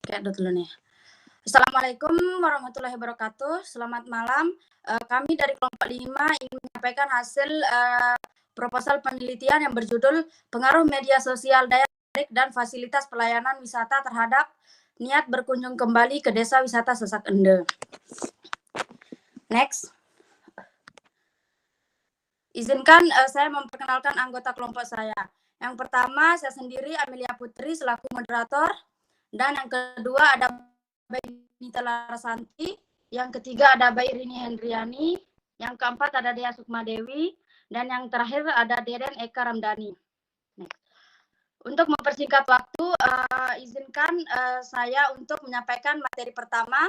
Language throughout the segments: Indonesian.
Kayak dulu nih. Assalamualaikum warahmatullahi wabarakatuh. Selamat malam. Kami dari kelompok 5 ingin menyampaikan hasil proposal penelitian yang berjudul pengaruh media sosial daya tarik dan fasilitas pelayanan wisata terhadap niat berkunjung kembali ke desa wisata Sasak Ende. Next. Izinkan saya memperkenalkan anggota kelompok saya. Yang pertama, saya sendiri Amelia Putri selaku moderator. Dan yang kedua ada Mbak Nita Larasanti, yang ketiga ada Mbak Irini Hendriani, yang keempat ada Dea Sukmadewi, dan yang terakhir ada Deden Eka Ramdhani. Untuk mempersingkat waktu, izinkan saya untuk menyampaikan materi pertama.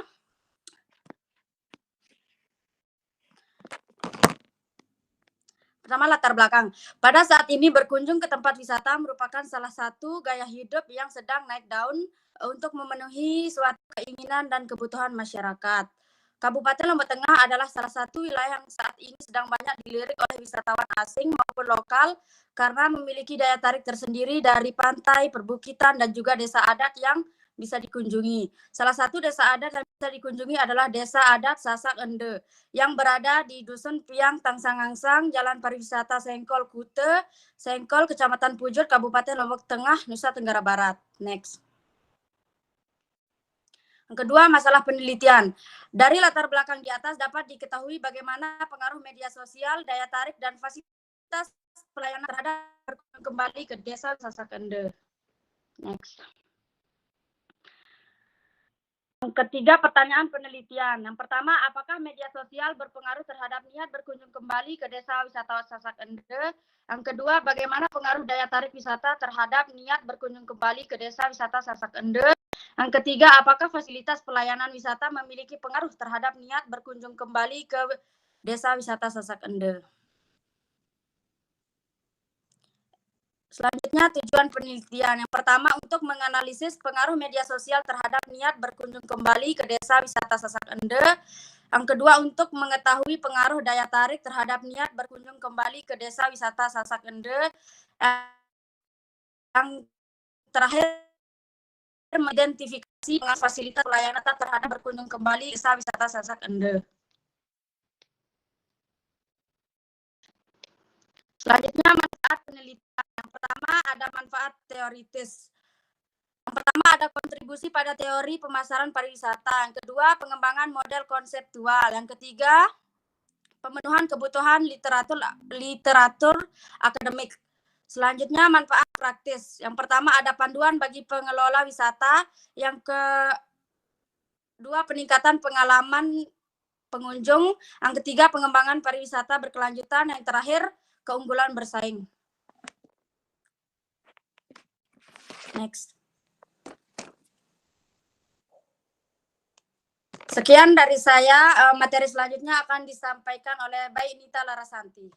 Pertama, latar belakang. Pada saat ini berkunjung ke tempat wisata merupakan salah satu gaya hidup yang sedang naik daun untuk memenuhi suatu keinginan dan kebutuhan masyarakat. Kabupaten Lombok Tengah adalah salah satu wilayah yang saat ini sedang banyak dilirik oleh wisatawan asing maupun lokal karena memiliki daya tarik tersendiri dari pantai, perbukitan, dan juga desa adat yang bisa dikunjungi. Salah satu desa adat yang bisa dikunjungi adalah Desa Adat Sasak Ende yang berada di Dusun Piang Tangsangangsang, Jalan Pariwisata Sengkol Kute, Sengkol, Kecamatan Pujut, Kabupaten Lombok Tengah, Nusa Tenggara Barat. Next. Yang kedua, masalah penelitian. Dari latar belakang di atas dapat diketahui bagaimana pengaruh media sosial, daya tarik, dan fasilitas pelayanan terhadap kembali ke desa Sasak Ende. Next. Yang ketiga, pertanyaan penelitian. Yang pertama, apakah media sosial berpengaruh terhadap niat berkunjung kembali ke desa wisata Sasak Ende? Yang kedua, bagaimana pengaruh daya tarik wisata terhadap niat berkunjung kembali ke desa wisata Sasak Ende? Yang ketiga, apakah fasilitas pelayanan wisata memiliki pengaruh terhadap niat berkunjung kembali ke desa wisata Sasak Ende? Selanjutnya, tujuan penelitian. Yang pertama, untuk menganalisis pengaruh media sosial terhadap niat berkunjung kembali ke desa wisata Sasak Ende. Yang kedua, untuk mengetahui pengaruh daya tarik terhadap niat berkunjung kembali ke desa wisata Sasak Ende. Yang terakhir, mengidentifikasi fasilitas pelayanan terhadap berkunjung kembali desa wisata Sasak Ende. Selanjutnya, manfaat penelitian. Yang pertama, ada manfaat teoritis. Yang pertama, ada kontribusi pada teori pemasaran pariwisata. Yang kedua, pengembangan model konseptual. Yang ketiga, pemenuhan kebutuhan literatur akademik. Selanjutnya, manfaat praktis. Yang pertama, ada panduan bagi pengelola wisata. Yang kedua, peningkatan pengalaman pengunjung. Yang ketiga, pengembangan pariwisata berkelanjutan. Yang terakhir, keunggulan bersaing. Next. Sekian dari saya. Materi selanjutnya akan disampaikan oleh Mbak Nita Larasanti.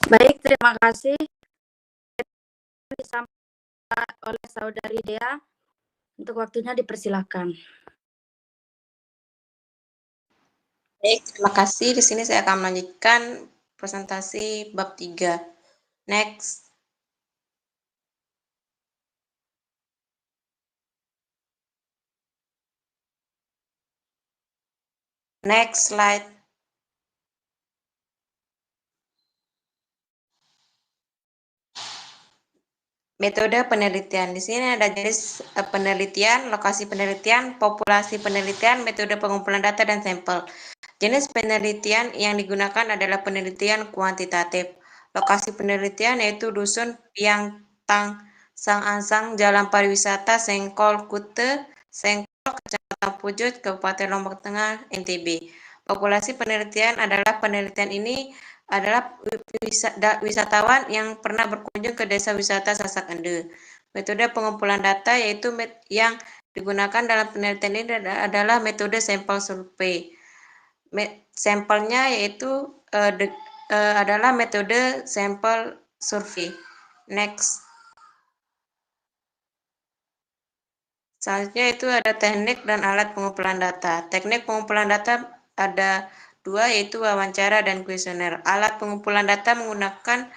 Baik, terima kasih. Disampaikan oleh Saudari Dea. Untuk waktunya dipersilakan. Baik, terima kasih. Di sini saya akan melanjutkan presentasi bab 3. Next. Next slide. Metode penelitian. Di sini ada jenis penelitian, lokasi penelitian, populasi penelitian, metode pengumpulan data, dan sampel. Jenis penelitian yang digunakan adalah penelitian kuantitatif. Lokasi penelitian yaitu Dusun Piang Tang Sang Ansang, Jalan Pariwisata Sengkol Kute, Sengkol, Kecamatan Pujut, Kabupaten Lombok Tengah, NTB. Populasi penelitian adalah penelitian ini adalah wisatawan yang pernah berkunjung ke desa wisata Sasak Ende. Metode pengumpulan data yaitu yang digunakan dalam penelitian ini adalah metode sampel survei. Sampelnya yaitu adalah metode sampel survei. Next. Selanjutnya itu ada teknik dan alat pengumpulan data. Teknik pengumpulan data ada dua, yaitu wawancara dan kuesioner. Alat pengumpulan data menggunakan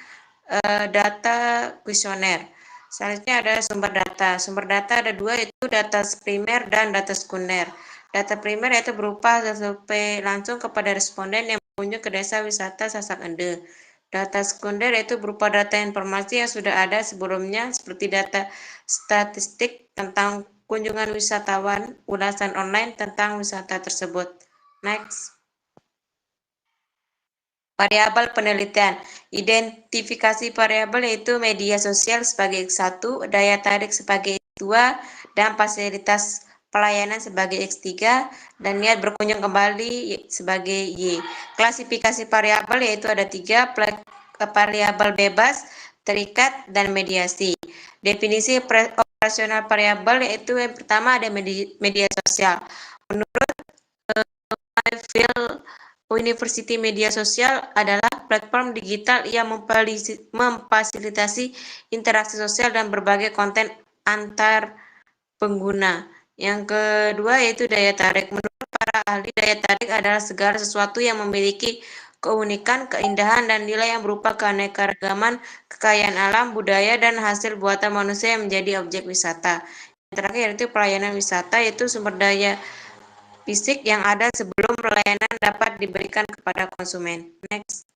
data kuesioner. Selanjutnya ada sumber data. Sumber data ada dua, yaitu data primer dan data sekunder. Data primer yaitu berupa hasil survei langsung kepada responden yang berkunjung ke desa wisata Sasak Ende. Data sekunder yaitu berupa data informasi yang sudah ada sebelumnya, seperti data statistik tentang kunjungan wisatawan, ulasan online tentang wisata tersebut. Next. Variabel penelitian. Identifikasi variabel yaitu media sosial sebagai X1, daya tarik sebagai X2, dan fasilitas pelayanan sebagai X3, dan niat berkunjung kembali sebagai Y. Klasifikasi variabel yaitu ada 3, variabel bebas, terikat, dan mediasi. Definisi operasional variabel yaitu yang pertama ada media sosial. Menurut Phil University, media sosial adalah platform digital yang memfasilitasi interaksi sosial dan berbagai konten antar pengguna. Yang kedua yaitu daya tarik. Menurut para ahli, daya tarik adalah segala sesuatu yang memiliki keunikan, keindahan, dan nilai yang berupa keanekaragaman, kekayaan alam, budaya, dan hasil buatan manusia yang menjadi objek wisata. Yang terakhir yaitu pelayanan wisata, yaitu sumber daya fisik yang ada sebelum pelayanan dapat diberikan kepada konsumen. Next.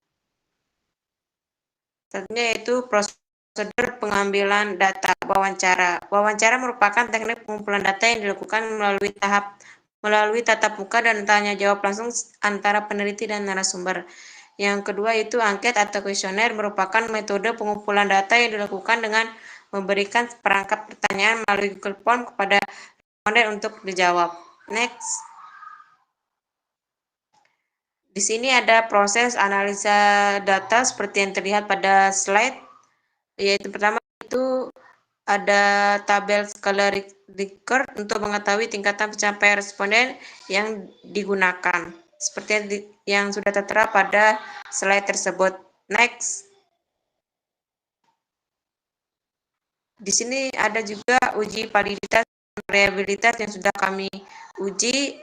Selanjutnya yaitu prosedur pengambilan data wawancara. Wawancara merupakan teknik pengumpulan data yang dilakukan melalui tatap muka dan tanya jawab langsung antara peneliti dan narasumber. Yang kedua itu angket atau kuesioner, merupakan metode pengumpulan data yang dilakukan dengan memberikan perangkat pertanyaan melalui Google Form kepada responden untuk dijawab. Next. Di sini ada proses analisa data seperti yang terlihat pada slide, yaitu pertama itu ada tabel skala Likert untuk mengetahui tingkatan pencapaian responden yang digunakan, seperti yang sudah tertera pada slide tersebut. Next. Di sini ada juga uji validitas dan variabilitas yang sudah kami uji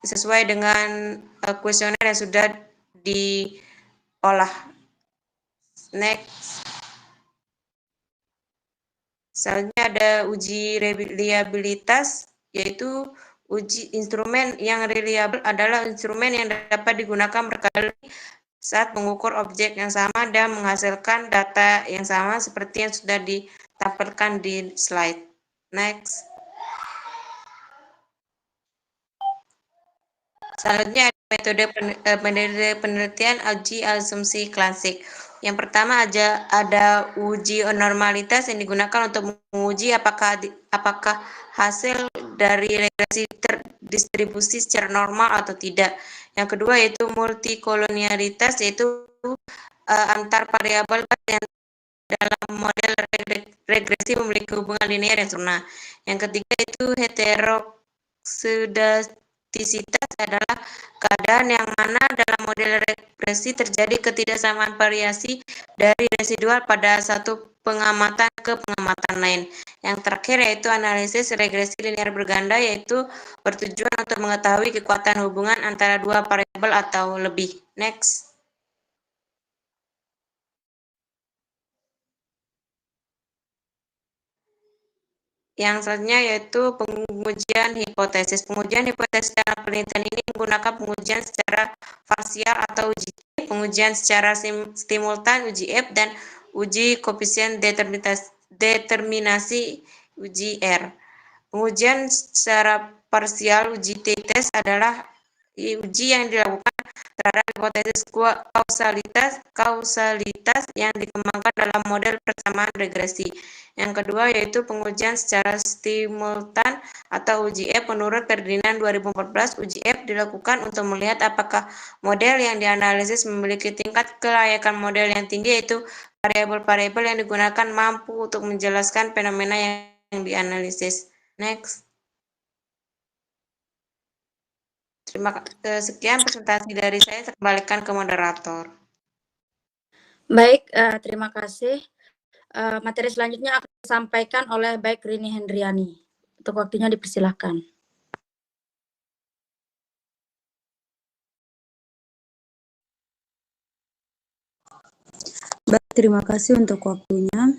sesuai dengan kuesioner yang sudah diolah. Next. Selanjutnya ada uji reliabilitas, yaitu uji instrumen yang reliable adalah instrumen yang dapat digunakan berkali saat mengukur objek yang sama dan menghasilkan data yang sama seperti yang sudah ditampilkan di slide. Next. Selanjutnya ada metode penelitian uji asumsi klasik. Yang pertama ada uji normalitas yang digunakan untuk menguji apakah hasil dari regresi terdistribusi secara normal atau tidak. Yang kedua yaitu multikolonialitas, yaitu antar variabel yang dalam model regresi memiliki hubungan linear yang sempurna. Yang ketiga itu heteroseudastis, kritisitas adalah keadaan yang mana dalam model regresi terjadi ketidaksamaan variasi dari residual pada satu pengamatan ke pengamatan lain. Yang terakhir yaitu analisis regresi linear berganda, yaitu bertujuan untuk mengetahui kekuatan hubungan antara dua variabel atau lebih. Next. Yang selanjutnya yaitu pengujian hipotesis. Pengujian hipotesis dalam penelitian ini menggunakan pengujian secara parsial atau uji T, pengujian secara simultan uji F, dan uji koefisien determinasi uji R. Pengujian secara parsial uji T-test adalah uji yang dilakukan terhadap hipotesis kausalitas yang dikembangkan dalam model persamaan regresi. Yang kedua yaitu pengujian secara simultan atau uji F. Menurut Ferdinand 2014, uji F dilakukan untuk melihat apakah model yang dianalisis memiliki tingkat kelayakan model yang tinggi, yaitu variabel-variabel yang digunakan mampu untuk menjelaskan fenomena yang dianalisis. Next. Sekian presentasi dari saya kembalikan ke moderator. Baik, terima kasih. Materi selanjutnya akan disampaikan oleh baik Rini Hendriani. Untuk waktunya dipersilahkan. Baik, terima kasih untuk waktunya.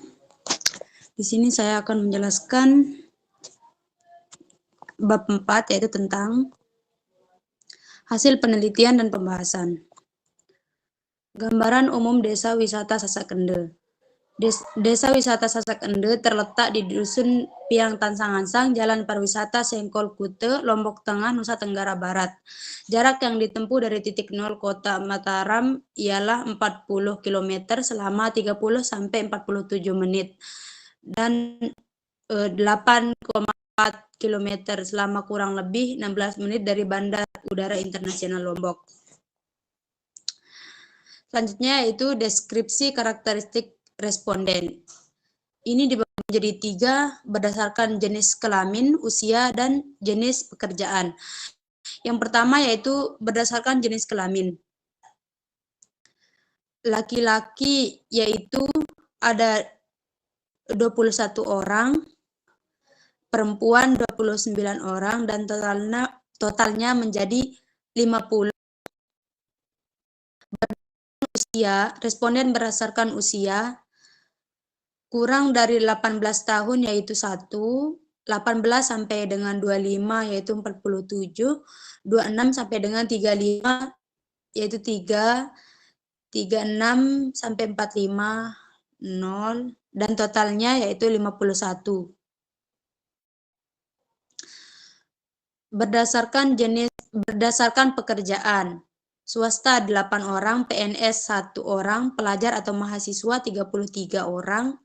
Di sini saya akan menjelaskan bab 4, yaitu tentang hasil penelitian dan pembahasan. Gambaran umum Desa Wisata Sasakende. Desa Wisata Sasakende terletak di Dusun Piang Tansangansang, Jalan Pariwisata Sengkol Kute, Lombok Tengah, Nusa Tenggara Barat. Jarak yang ditempuh dari titik nol kota Mataram ialah 40 km selama 30 sampai 47 menit dan 8,4 km selama kurang lebih 16 menit dari Bandar Udara Internasional Lombok. Selanjutnya yaitu deskripsi karakteristik responden. Ini dibagi menjadi 3 berdasarkan jenis kelamin, usia, dan jenis pekerjaan. Yang pertama yaitu berdasarkan jenis kelamin. Laki-laki yaitu ada 21 orang, perempuan 29 orang, dan totalnya menjadi 50. Usia, responden berdasarkan usia kurang dari 18 tahun yaitu 1, 18 sampai dengan 25 yaitu 47, 26 sampai dengan 35 yaitu 3, 36 sampai 45 0, dan totalnya yaitu 51. Berdasarkan pekerjaan, swasta 8 orang, PNS 1 orang, pelajar atau mahasiswa 33 orang,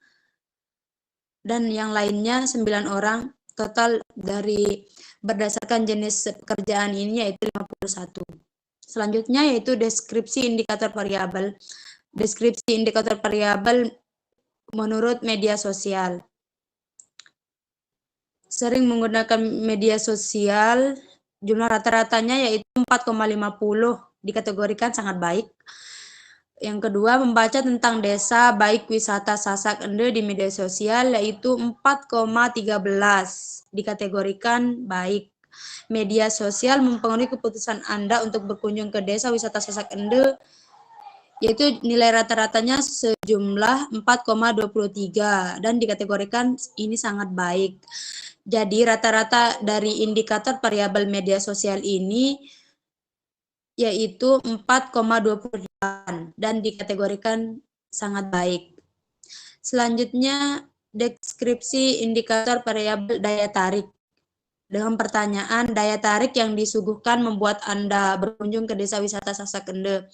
dan yang lainnya 9 orang. Total dari berdasarkan jenis pekerjaan ini yaitu 51. Selanjutnya yaitu deskripsi indikator variabel. Deskripsi indikator variabel menurut media sosial. Sering menggunakan media sosial, jumlah rata-ratanya yaitu 4,50, dikategorikan sangat baik. Yang kedua, membaca tentang desa baik wisata Sasakende di media sosial yaitu 4,13, dikategorikan baik. Media sosial mempengaruhi keputusan Anda untuk berkunjung ke desa wisata Sasakende, yaitu nilai rata-ratanya sejumlah 4,23 dan dikategorikan ini sangat baik. Jadi rata-rata dari indikator variabel media sosial ini yaitu 4,28 dan dikategorikan sangat baik. Selanjutnya deskripsi indikator variabel daya tarik. Dengan pertanyaan, daya tarik yang disuguhkan membuat Anda berkunjung ke desa wisata Sasakende,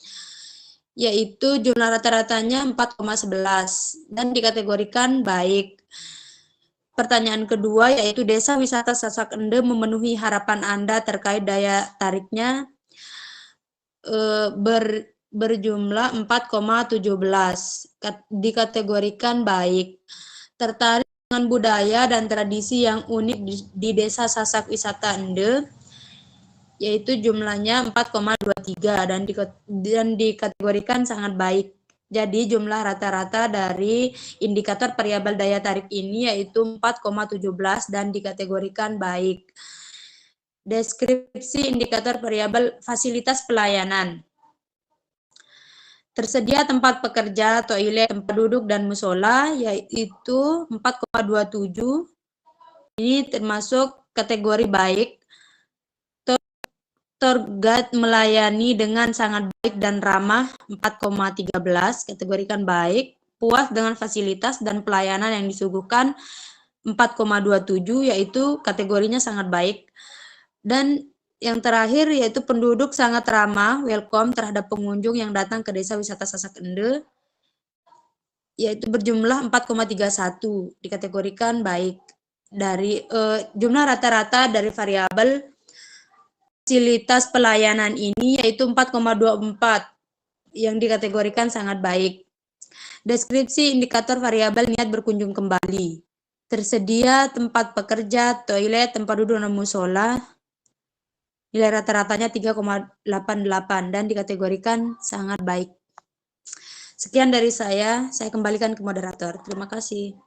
yaitu jumlah rata-ratanya 4,11 dan dikategorikan baik. Pertanyaan kedua yaitu desa wisata Sasakende memenuhi harapan Anda terkait daya tariknya berjumlah 4,17, dikategorikan baik. Tertarik dengan budaya dan tradisi yang unik di desa Sasak Wisata Ende, yaitu jumlahnya 4,23 dan dikategorikan sangat baik. Jadi jumlah rata-rata dari indikator variabel daya tarik ini yaitu 4,17 dan dikategorikan baik. Deskripsi indikator variabel fasilitas pelayanan. Tersedia tempat pekerja, toilet, tempat duduk, dan musola, yaitu 4,27. Ini termasuk kategori baik. Tour guide melayani dengan sangat baik dan ramah, 4,13, kategorikan baik. Puas dengan fasilitas dan pelayanan yang disuguhkan, 4,27, yaitu kategorinya sangat baik. Dan yang terakhir yaitu penduduk sangat ramah, welcome terhadap pengunjung yang datang ke Desa Wisata Sasak Ende, yaitu berjumlah 4,31, dikategorikan baik. Dari jumlah rata-rata dari variabel fasilitas pelayanan ini yaitu 4,24 yang dikategorikan sangat baik. Deskripsi indikator variabel niat berkunjung kembali. Tersedia tempat pekerja, toilet, tempat duduk, dan musola. Nilai rata-ratanya 3,88 dan dikategorikan sangat baik. Sekian dari saya kembalikan ke moderator. Terima kasih.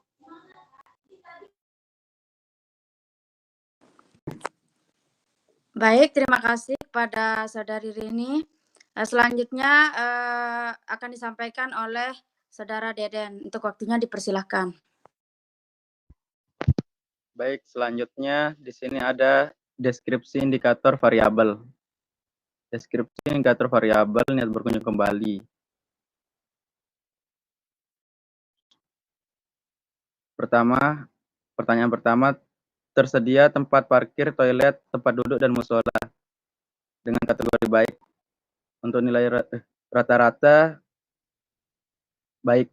Baik, terima kasih kepada Saudari Rini. Selanjutnya akan disampaikan oleh Saudara Deden. Untuk waktunya dipersilahkan. Baik, selanjutnya di sini ada deskripsi indikator variabel. Deskripsi indikator variabel niat berkunjung kembali. Pertanyaan pertama, tersedia tempat parkir, toilet, tempat duduk, dan musola dengan kategori baik. Untuk nilai rata-rata baik.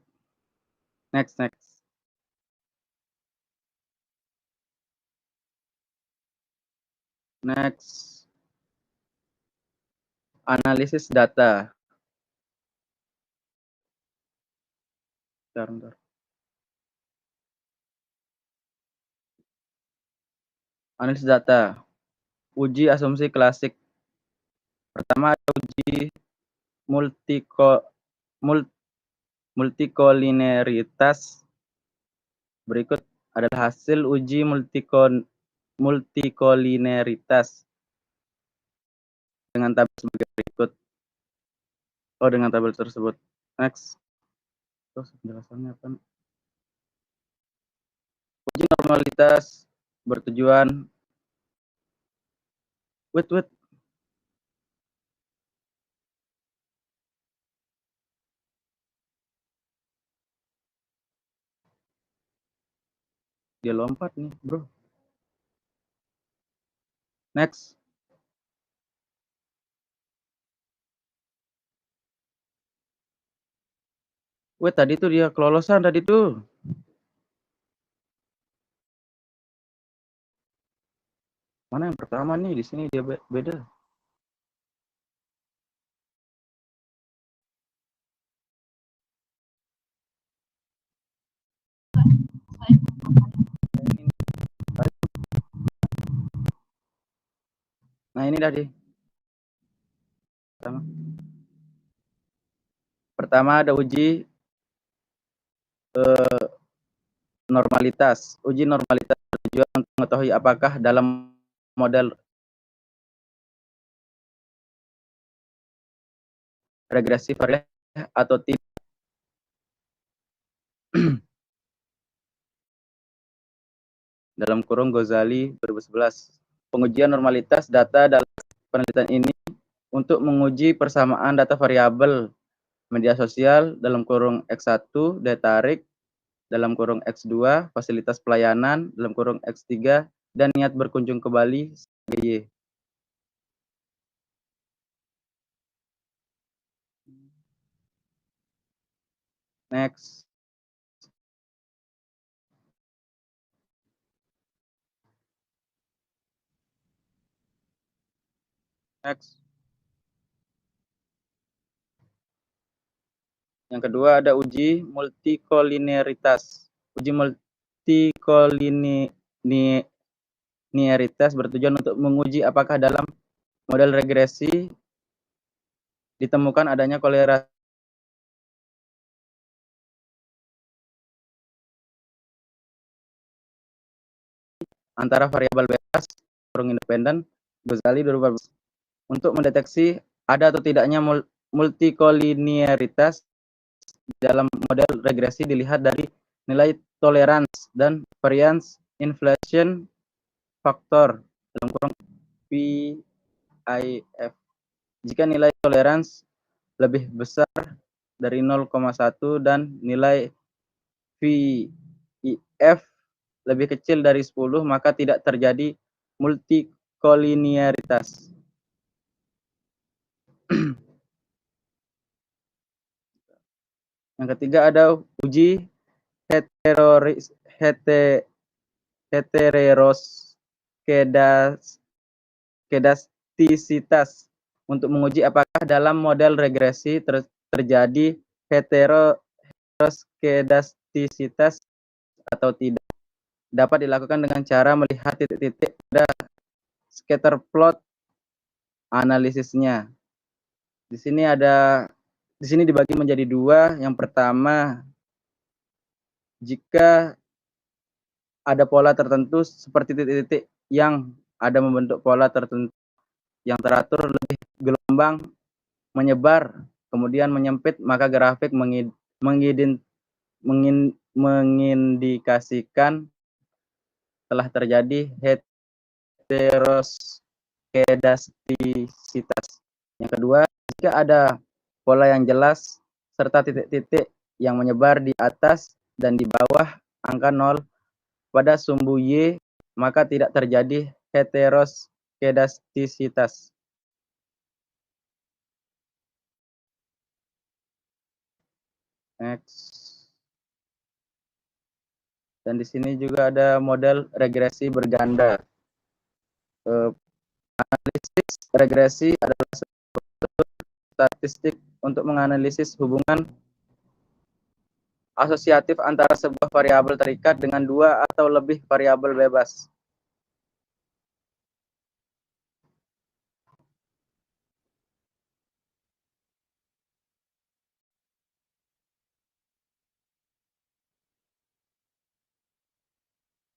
Next. Analisis data. Bentar. Analisis data. Uji asumsi klasik. Pertama ada uji multikolineritas. Berikut adalah hasil uji multikolineritas dengan tabel sebagai berikut. Dengan tabel tersebut. Next. Terus penjelasannya apa? Uji normalitas bertujuan Dia lompat nih, bro. Next. Tadi tuh dia kelolosan tadi tuh. Mana yang pertama nih? Di sini dia beda. Nah, ini tadi. Pertama ada uji normalitas. Uji normalitas bertujuan untuk mengetahui apakah dalam model regresi variabel atau tidak. Dalam kurung Ghazali 2011. Pengujian normalitas data dalam penelitian ini untuk menguji persamaan data variabel media sosial dalam kurung X1 daya tarik dalam kurung X2 fasilitas pelayanan dalam kurung X3 dan niat berkunjung ke Bali sebagai Y. Next. Yang kedua ada uji multikolineritas. Uji multikolineritas bertujuan untuk menguji apakah dalam model regresi ditemukan adanya korelasi antara variabel bebas kurung independen Ghazali 2014 untuk mendeteksi ada atau tidaknya multikolinearitas dalam model regresi dilihat dari nilai tolerance dan variance inflation factor dalam kurung PIF. Jika nilai tolerance lebih besar dari 0,1 dan nilai VIF lebih kecil dari 10, maka tidak terjadi multikolinearitas. Yang ketiga ada uji heteroskedastisitas untuk menguji apakah dalam model regresi terjadi heteroskedastisitas atau tidak. Dapat dilakukan dengan cara melihat titik-titik pada scatter plot analisisnya. Di sini dibagi menjadi dua. Yang pertama, jika ada pola tertentu seperti titik-titik yang ada membentuk pola tertentu yang teratur lebih gelombang menyebar kemudian menyempit, maka grafik mengindikasikan telah terjadi heteroskedastisitas. Yang kedua, jika ada pola yang jelas serta titik-titik yang menyebar di atas dan di bawah angka 0 pada sumbu Y, maka tidak terjadi heteroskedastisitas. Next. Dan di sini juga ada model regresi berganda. Analisis regresi adalah statistik untuk menganalisis hubungan asosiatif antara sebuah variabel terikat dengan dua atau lebih variabel bebas.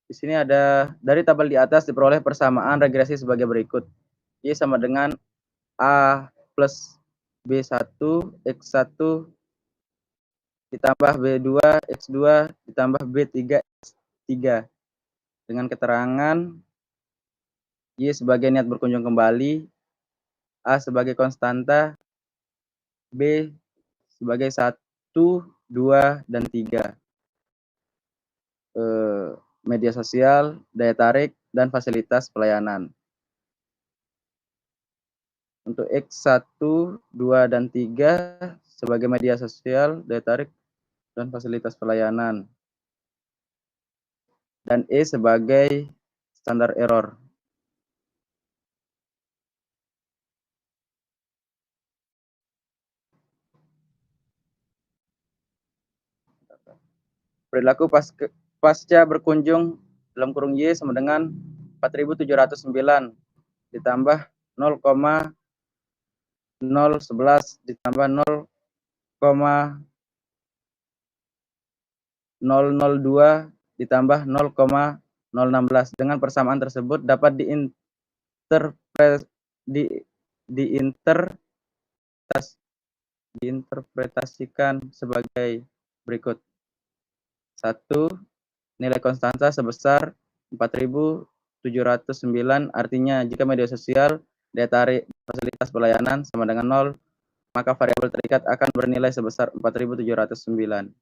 Di sini ada dari tabel di atas diperoleh persamaan regresi sebagai berikut. Y sama dengan A plus B1 X1 ditambah B2 X2 ditambah B3 X3 dengan keterangan Y sebagai niat berkunjung kembali, A sebagai konstanta, B sebagai 1, 2, dan 3. Media sosial, daya tarik, dan fasilitas pelayanan. Untuk X1, 2, dan 3 sebagai media sosial, daya tarik, dan fasilitas pelayanan. Dan E sebagai standar error. Perilaku pasca berkunjung dalam kurung Y sama dengan 4.709 ditambah 0,011 ditambah 0,002 ditambah 0,016. Dengan persamaan tersebut dapat diinterpretasikan sebagai berikut. 1. Nilai konstanta sebesar 4.709, artinya jika media sosial, daya tarik, fasilitas pelayanan sama dengan 0, maka variabel terikat akan bernilai sebesar 4.709.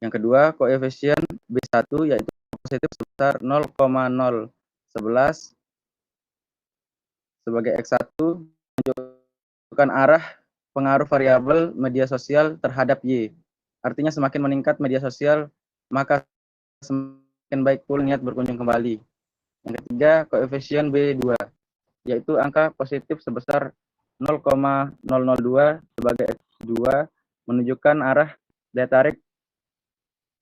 Yang kedua, koefisien B1 yaitu positif sebesar 0,011 sebagai X1 menunjukkan arah pengaruh variabel media sosial terhadap Y. Artinya semakin meningkat media sosial, maka semakin baik pool niat berkunjung kembali. Yang ketiga, koefisien B2, yaitu angka positif sebesar 0,002 sebagai X2 menunjukkan arah daya tarik,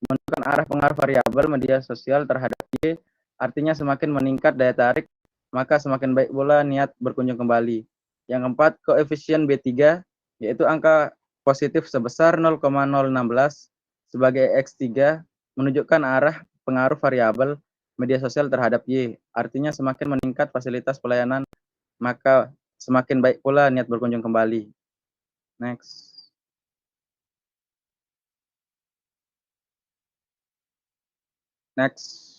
menunjukkan arah pengaruh variabel media sosial terhadap Y. Artinya semakin meningkat daya tarik, maka semakin baik pula niat berkunjung kembali. Yang keempat, koefisien B3, yaitu angka positif sebesar 0,016 sebagai X3 menunjukkan arah pengaruh variabel media sosial terhadap Y. Artinya semakin meningkat fasilitas pelayanan, maka semakin baik pula niat berkunjung kembali. Next. Next.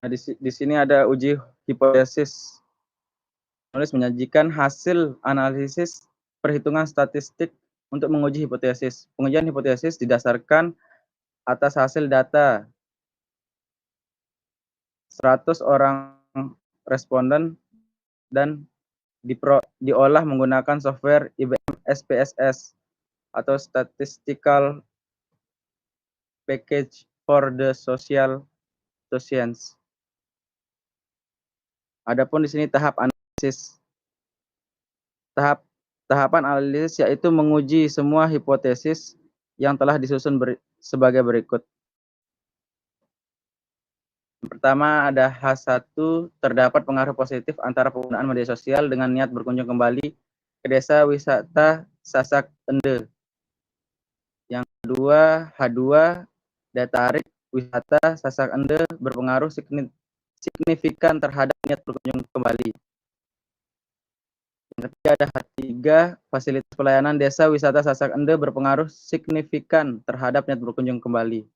Nah, di sini ada uji hipotesis. Penulis menyajikan hasil analisis perhitungan statistik untuk menguji hipotesis. Pengujian hipotesis didasarkan atas hasil data 100 orang responden dan diolah menggunakan software IBM SPSS atau Statistical Package for the Social Science. Adapun di sini tahap analisis. Tahapan analisis yaitu menguji semua hipotesis yang telah disusun sebagai berikut. Pertama ada H1, terdapat pengaruh positif antara penggunaan media sosial dengan niat berkunjung kembali ke desa wisata Sasak Ende. Yang kedua, H2, daya tarik wisata Sasak Ende berpengaruh signifikan terhadap niat berkunjung kembali. Yang ketiga ada H3, fasilitas pelayanan desa wisata Sasak Ende berpengaruh signifikan terhadap niat berkunjung kembali.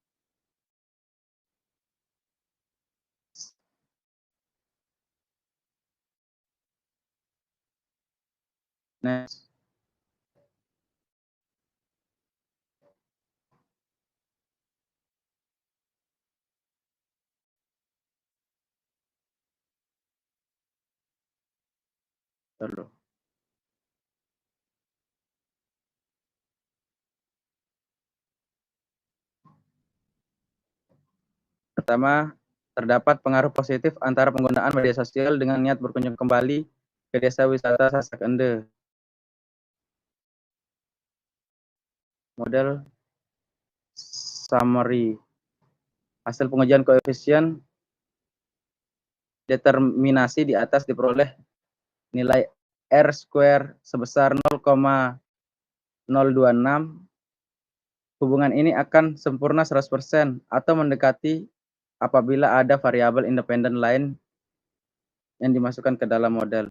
Next. Lalu. Pertama, terdapat pengaruh positif antara penggunaan media sosial dengan niat berkunjung kembali ke desa wisata Sasak Ende. Model summary. Hasil pengujian koefisien determinasi di atas diperoleh nilai R square sebesar 0,026. Hubungan ini akan sempurna 100% atau mendekati apabila ada variabel independen lain yang dimasukkan ke dalam model.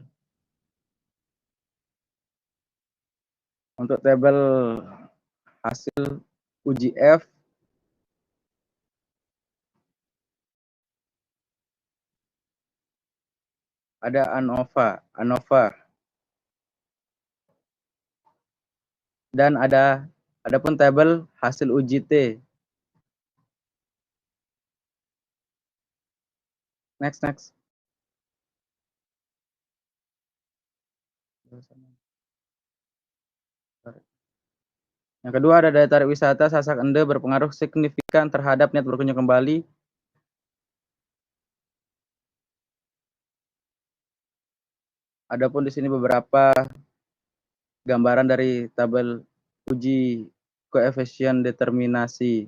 Untuk tabel hasil uji F, ada ANOVA, dan adapun tabel hasil uji T. Next. Yang kedua ada daya tarik wisata Sasak Ende berpengaruh signifikan terhadap niat berkunjung kembali. Adapun di sini beberapa gambaran dari tabel uji koefisien determinasi.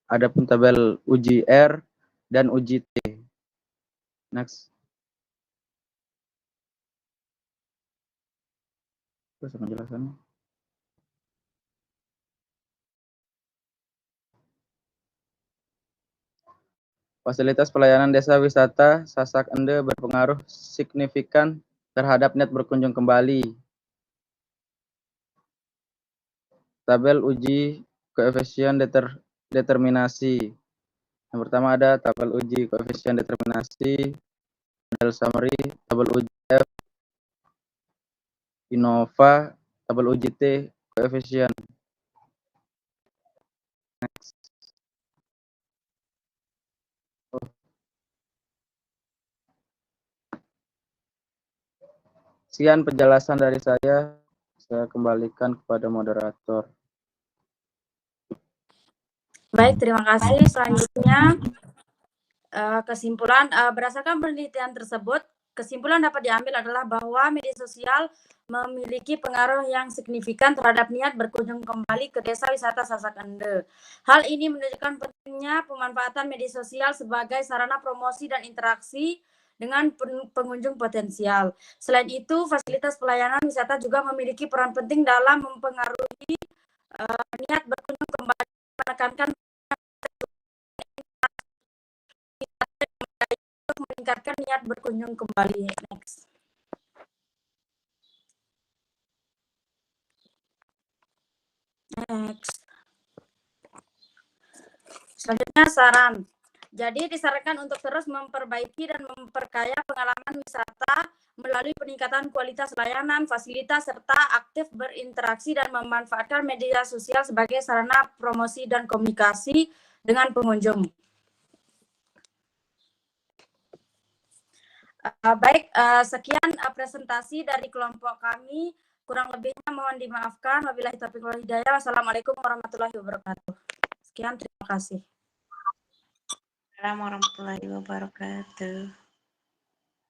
Adapun tabel uji R dan uji T. Next. Terus penjelasannya. Fasilitas pelayanan desa wisata Sasak Ende berpengaruh signifikan terhadap niat berkunjung kembali. Tabel uji koefisien determinasi. Yang pertama ada tabel uji koefisien determinasi, model summary, tabel uji F, Innova, tabel uji T, koefisien. Next. Sekian penjelasan dari saya. Saya kembalikan kepada moderator. Baik, terima kasih. Selanjutnya, kesimpulan berdasarkan penelitian tersebut, kesimpulan dapat diambil adalah bahwa media sosial memiliki pengaruh yang signifikan terhadap niat berkunjung kembali ke desa wisata Sasak Ende. Hal ini menunjukkan pentingnya pemanfaatan media sosial sebagai sarana promosi dan interaksi dengan pengunjung potensial. Selain itu, fasilitas pelayanan wisata juga memiliki peran penting dalam mempengaruhi niat berkunjung kembali, menekankan untuk meningkatkan niat berkunjung kembali. Next. Selanjutnya saran. Jadi disarankan untuk terus memperbaiki dan memperkaya pengalaman wisata melalui peningkatan kualitas layanan, fasilitas, serta aktif berinteraksi dan memanfaatkan media sosial sebagai sarana promosi dan komunikasi dengan pengunjung. Baik, sekian presentasi dari kelompok kami. Kurang lebihnya mohon dimaafkan. Wabillahi taufiq wal hidayah. Wassalamualaikum warahmatullahi wabarakatuh. Sekian, terima kasih. Assalamualaikum warahmatullahi wabarakatuh.